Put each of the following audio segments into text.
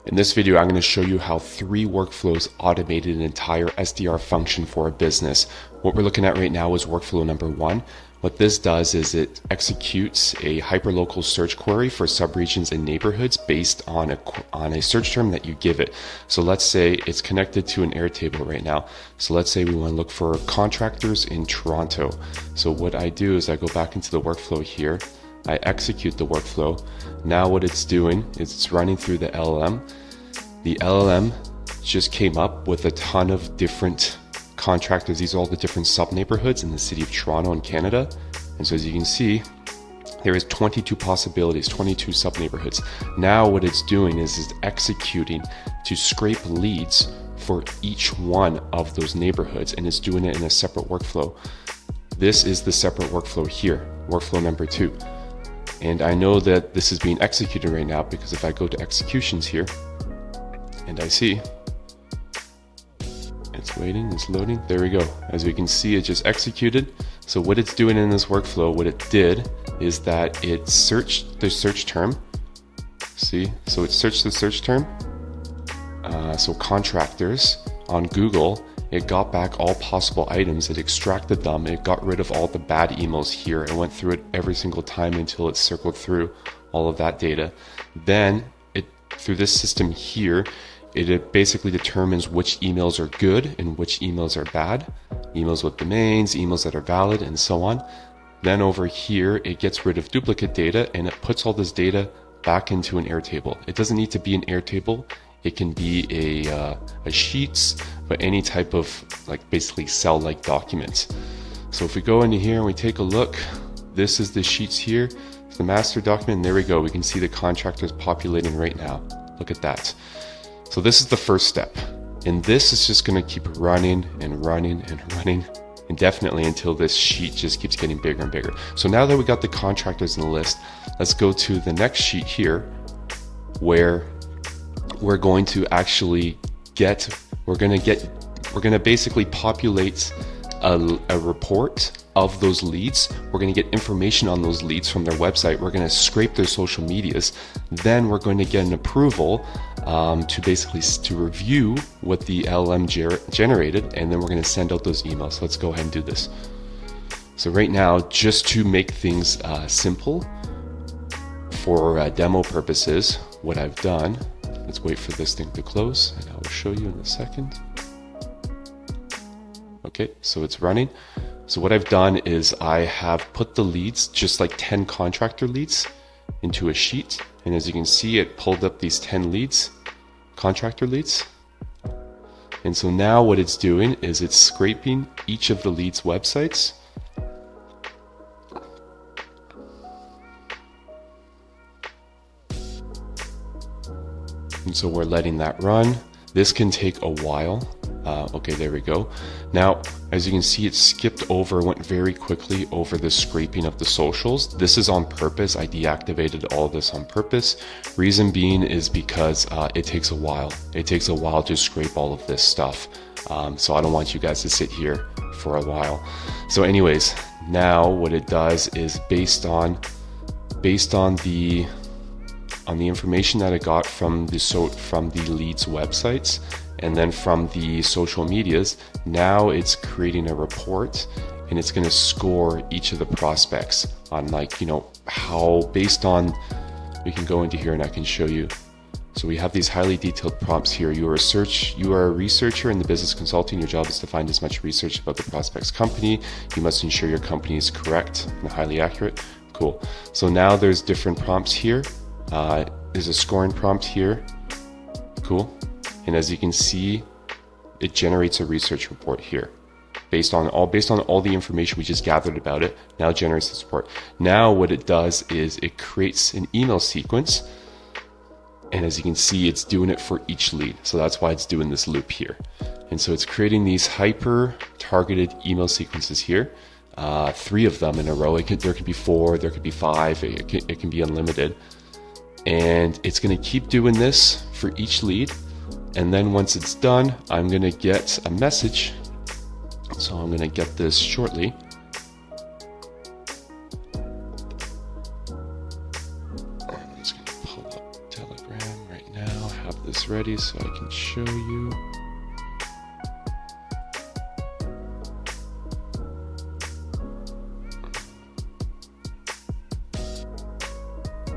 In this video, I'm going to show you how 3 workflows automated an entire SDR function for a business. What we're looking at right now is workflow number 1. What this does is it executes a hyperlocal search query for subregions and neighborhoods based on a search term that you give it. So let's say it's connected to an Airtable right now. So let's say we want to look for contractors in Toronto. So what I do is I go back into the workflow here. I execute the workflow. Now what it's doing is it's running through the LLM. The LLM just came up with a ton of different contractors. These are all the different sub-neighborhoods in the city of Toronto in Canada. And so as you can see, there is 22 possibilities, 22 sub-neighborhoods. Now what it's doing is it's executing to scrape leads for each one of those neighborhoods, and it's doing it in a separate workflow. This is the separate workflow here, workflow number 2. And I know that this is being executed right now because if I go to executions here and I see it's waiting, it's loading, there we go. As we can see, it just executed. So what it's doing in this workflow, what it did is that it searched the search term. See, so it searched the search term. So contractors on Google, it got back all possible items, it extracted them, it got rid of all the bad emails here, and went through it every single time until it circled through all of that data. Then it, through this system here, it basically determines which emails are good and which emails are bad, emails with domains, emails that are valid, and so on. Then over here, it gets rid of duplicate data and it puts all this data back into an Airtable. It doesn't need to be an Airtable. It can be a Sheets, but any type of basically Excel-like documents. So if we go into here and we take a look, this is the Sheets here. It's the master document, and there we go. We can see the contractors populating right now. Look at that. So this is the first step. And this is just gonna keep running and running and running indefinitely until this sheet just keeps getting bigger and bigger. So now that we got the contractors in the list, let's go to the next sheet here where we're going to actually we're gonna basically populate a report of those leads. We're going to get information on those leads from their website. We're going to scrape their social medias. Then we're going to get an approval to review what the LLM generated, and then we're going to send out those emails. Let's go ahead and do this. So right now, just to make things simple for demo purposes, what I've done, let's wait for this thing to close, and I will show you in a second. Okay, so it's running. So what I've done is I have put the leads, just like 10 contractor leads, into a sheet. And as you can see, it pulled up these 10 leads, contractor leads. And so now what it's doing is it's scraping each of the leads' websites. And so we're letting that run. This can take a while. Okay, there we go. Now, as you can see, it skipped over, went very quickly over the scraping of the socials. This is on purpose. I deactivated all of this on purpose. Reason being is because it takes a while. It takes a while to scrape all of this stuff. So I don't want you guys to sit here for a while. So anyways, now what it does is based on the information that I got from the leads websites and then from the social medias, now it's creating a report and it's going to score each of the prospects on how based on, we can go into here and I can show you. So we have these highly detailed prompts here. You are a researcher in the business consulting. Your job is to find as much research about the prospect's company. You must ensure your company is correct and highly accurate. Cool. So now there's different prompts here. There's a scoring prompt here. Cool. And as you can see, it generates a research report here based on all the information we just gathered about it. Now it generates this report. Now what it does is it creates an email sequence. And as you can see, it's doing it for each lead. So that's why it's doing this loop here. And so it's creating these hyper targeted email sequences here. 3 of them in a row. There could be 4, there could be 5, it can be unlimited. And it's going to keep doing this for each lead. And then once it's done, I'm going to get a message. So I'm going to get this shortly. I'm just going to pull up Telegram right now. have this ready so I can show you.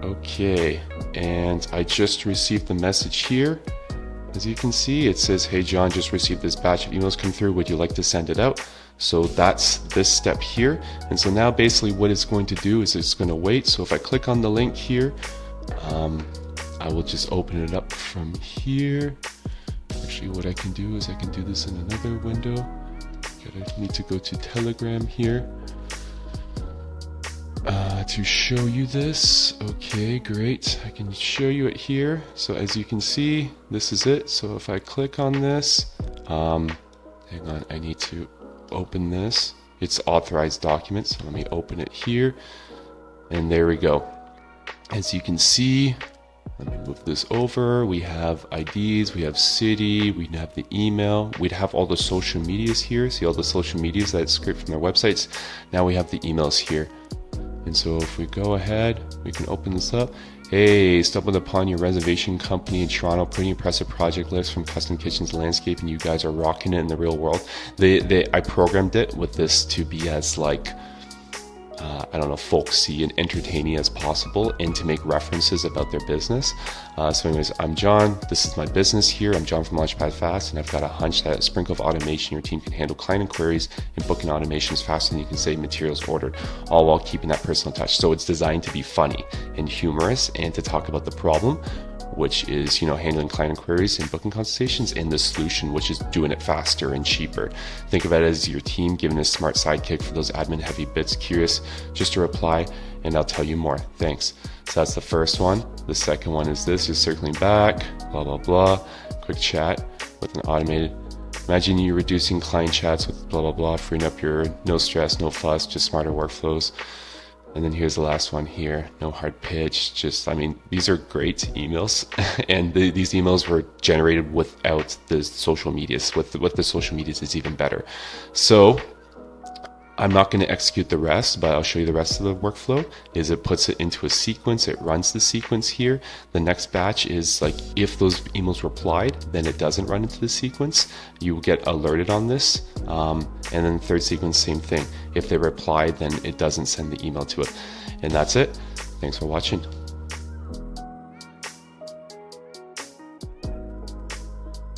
Okay, and I just received the message here. As you can see, it says, hey John, just received this batch of emails come through. Would you like to send it out? So that's this step here. And so now basically what it's going to do is it's going to wait. So if I click on the link here, I will just open it up from here. Actually, what I can do is I can do this in another window. I need to go to Telegram here to show you this. Okay, great. I can show you it here. So as you can see, this is it. So if I click on this, hang on, I need to open this. It's authorized documents. So let me open it here. And there we go. As you can see, let me move this over. We have IDs, we have city, we have the email, we'd have all the social medias here. See all the social medias that scraped from their websites. Now we have the emails here. And so if we go ahead, we can open this up. Hey, stumbled upon your reservation company in Toronto, pretty impressive project list from custom kitchens to landscape, and you guys are rocking it in the real world. I programmed it with this to be as like, I don't know, folksy and entertaining as possible, and to make references about their business. So anyways, I'm John, this is my business here. I'm John from Launchpad Fast, and I've got a hunch that a sprinkle of automation, your team can handle client inquiries and booking automations faster than you can save materials ordered, all while keeping that personal touch. So it's designed to be funny and humorous and to talk about the problem, which is, you know, handling client inquiries and booking consultations, and the solution, which is doing it faster and cheaper. Think of it as your team giving a smart sidekick for those admin heavy bits. Curious? Just to reply and I'll tell you more. Thanks. So that's the first one. The second one is this, just circling back, blah, blah, blah. Quick chat with an automated. Imagine you reducing client chats with blah, blah, blah, freeing up your no stress, no fuss, just smarter workflows. And then here's the last one here, no hard pitch. Just, I mean, these are great emails, and these emails were generated without the social medias. With the social medias, it's even better. So I'm not going to execute the rest, but I'll show you the rest of the workflow. Is it puts it into a sequence, it runs the sequence here. The next batch is like, if those emails replied, then it doesn't run into the sequence. You will get alerted on this. And then the third sequence, same thing. If they reply, then it doesn't send the email to it. And that's it. Thanks for watching.